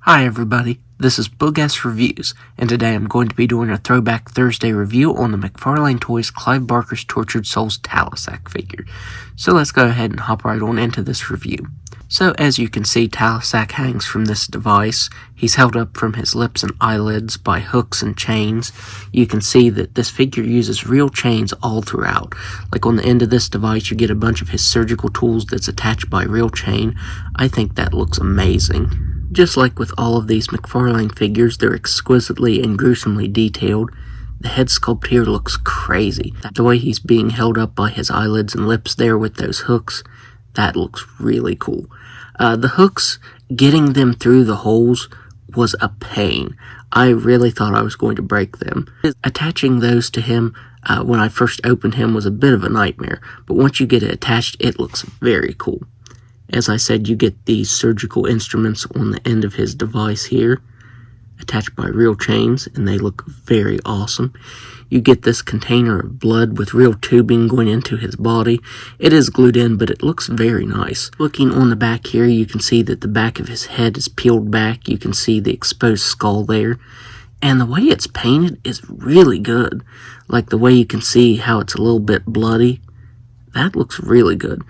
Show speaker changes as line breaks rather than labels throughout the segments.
Hi everybody, this is Boogess Reviews, and today I'm going to be doing a Throwback Thursday review on the McFarlane Toys Clive Barker's Tortured Souls Talisac figure. So let's go ahead and hop right on into this review. So as you can see, Talisac hangs from this device. He's held up from his lips and eyelids by hooks and chains. You can see that this figure uses real chains all throughout. Like on the end of this device, you get a bunch of his surgical tools that's attached by real chain. I think that looks amazing. Just like with all of these McFarlane figures, they're exquisitely and gruesomely detailed. The head sculpt here looks crazy. The way he's being held up by his eyelids and lips there with those hooks, that looks really cool. The hooks, getting them through the holes was a pain. I really thought I was going to break them. Attaching those to him when I first opened him was a bit of a nightmare, but once you get it attached, it looks very cool. As I said, you get these surgical instruments on the end of his device here, attached by real chains, and they look very awesome. You get this container of blood with real tubing going into his body. It is glued in, but it looks very nice. Looking on the back here, you can see that the back of his head is peeled back. You can see the exposed skull there. And the way it's painted is really good. Like the way you can see how it's a little bit bloody. That looks really good.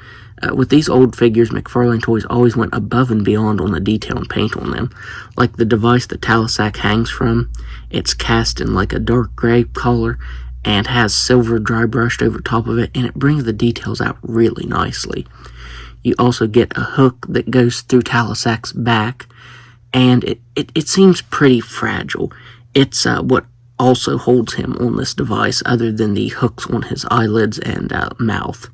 With these old figures, McFarlane Toys always went above and beyond on the detail and paint on them. Like the device that Talisac hangs from, it's cast in like a dark gray color and has silver dry brushed over top of it, and it brings the details out really nicely. You also get a hook that goes through Talisac's back, and it seems pretty fragile. It's what also holds him on this device, other than the hooks on his eyelids and mouth.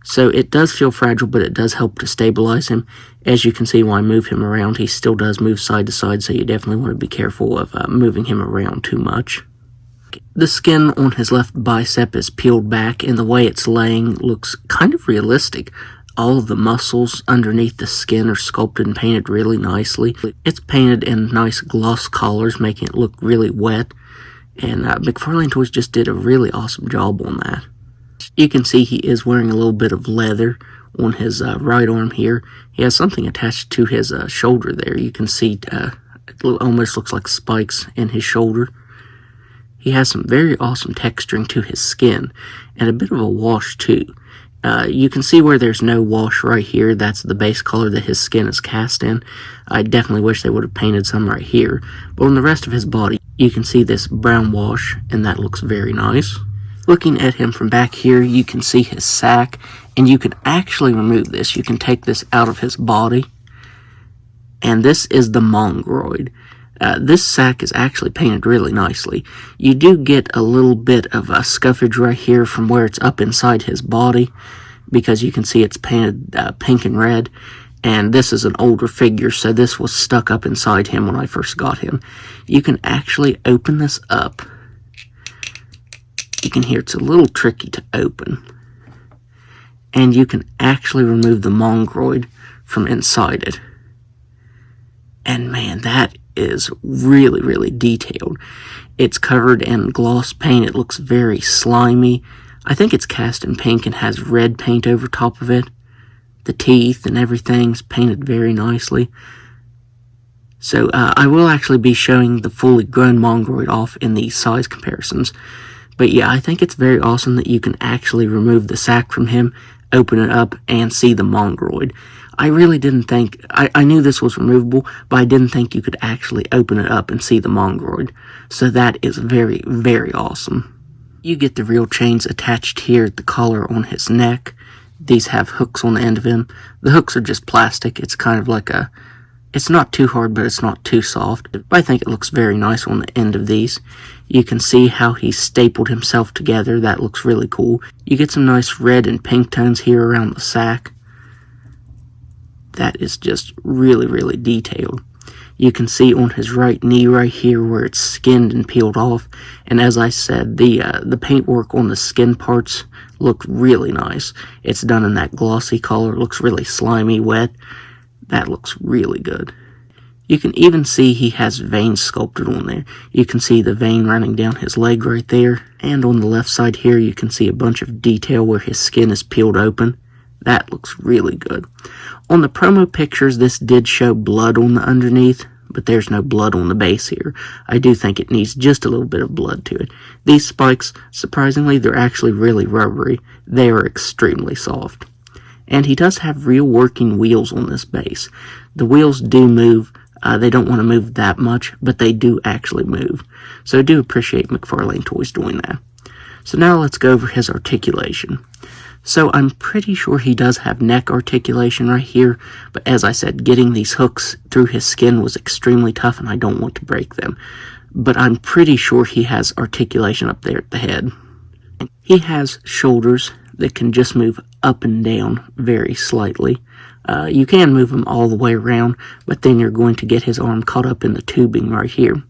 So it does feel fragile, but it does help to stabilize him. As you can see, when I move him around, he still does move side to side, so you definitely want to be careful of moving him around too much. The skin on his left bicep is peeled back, and the way it's laying looks kind of realistic. All of the muscles underneath the skin are sculpted and painted really nicely. It's painted in nice gloss colors, making it look really wet, and McFarlane Toys just did a really awesome job on that. You can see he is wearing a little bit of leather on his right arm here. He has something attached to his shoulder there. You can see it almost looks like spikes in his shoulder. He has some very awesome texturing to his skin and a bit of a wash too. You can see where there's no wash right here. That's the base color that his skin is cast in. I definitely wish they would have painted some right here. But on the rest of his body, you can see this brown wash, and that looks very nice. Looking at him from back here, you can see his sack, and you can actually remove this. You can take this out of his body, and this is the mongroid. This sack is actually painted really nicely. You do get a little bit of a scuffage right here from where it's up inside his body, because you can see it's painted pink and red, and this is an older figure, so this was stuck up inside him when I first got him. You can actually open this up. You can hear it's a little tricky to open. And you can actually remove the mongroid from inside it. And man, that is really, really detailed. It's covered in gloss paint. It looks very slimy. I think it's cast in pink and has red paint over top of it. The teeth and everything's painted very nicely. So I will actually be showing the fully grown mongroid off in the size comparisons. But yeah, I think it's very awesome that you can actually remove the sack from him, open it up, and see the mongroid. I really didn't think, I knew this was removable, but I didn't think you could actually open it up and see the mongroid. So that is very, very awesome. You get the real chains attached here at the collar on his neck. These have hooks on the end of him. The hooks are just plastic. It's kind of like a, it's not too hard, but it's not too soft. But I think it looks very nice on the end of these. You can see how he stapled himself together. That looks really cool. You get some nice red and pink tones here around the sack. That is just really, really detailed. You can see on his right knee right here where it's skinned and peeled off. And as I said, the paintwork on the skin parts look really nice. It's done in that glossy color. It looks really slimy, wet. That looks really good. You can even see he has veins sculpted on there. You can see the vein running down his leg right there. And on the left side here, you can see a bunch of detail where his skin is peeled open. That looks really good. On the promo pictures, this did show blood on the underneath, but there's no blood on the base here. I do think it needs just a little bit of blood to it. These spikes, surprisingly, they're actually really rubbery. They are extremely soft. And he does have real working wheels on this base. The wheels do move. They don't want to move that much, but they do actually move. So I do appreciate McFarlane Toys doing that. So now let's go over his articulation. So I'm pretty sure he does have neck articulation right here, but as I said, getting these hooks through his skin was extremely tough and I don't want to break them. But I'm pretty sure he has articulation up there at the head. He has shoulders that can just move up and down very slightly. You can move them all the way around, but then you're going to get his arm caught up in the tubing right here.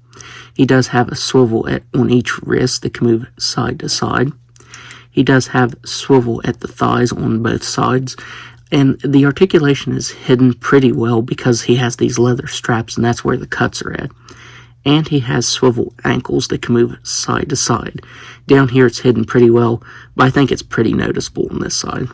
He does have a swivel on each wrist that can move side to side. He does have swivel at the thighs on both sides, and the articulation is hidden pretty well because he has these leather straps, and that's where the cuts are at. And he has swivel ankles that can move side to side. Down here it's hidden pretty well, but I think it's pretty noticeable on this side.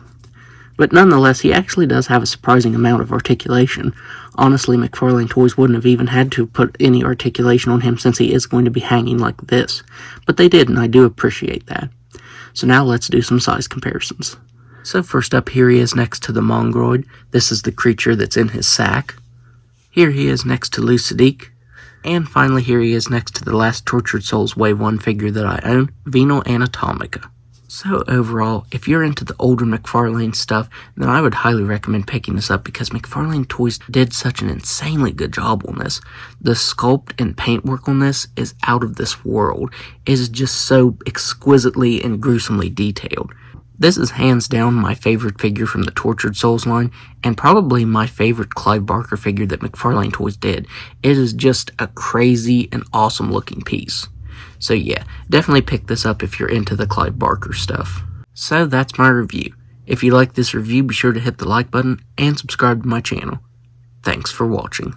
But nonetheless, he actually does have a surprising amount of articulation. Honestly, McFarlane Toys wouldn't have even had to put any articulation on him since he is going to be hanging like this. But they did, and I do appreciate that. So now let's do some size comparisons. So first up, here he is next to the Mongoloid. This is the creature that's in his sack. Here he is next to Lucidique. And finally, here he is next to the last Tortured Souls Wave 1 figure that I own, Venal Anatomica. So overall, if you're into the older McFarlane stuff, then I would highly recommend picking this up because McFarlane Toys did such an insanely good job on this. The sculpt and paintwork on this is out of this world. It is just so exquisitely and gruesomely detailed. This is hands down my favorite figure from the Tortured Souls line, and probably my favorite Clive Barker figure that McFarlane Toys did. It is just a crazy and awesome looking piece. So yeah, definitely pick this up if you're into the Clive Barker stuff. So that's my review. If you like this review, be sure to hit the like button and subscribe to my channel. Thanks for watching.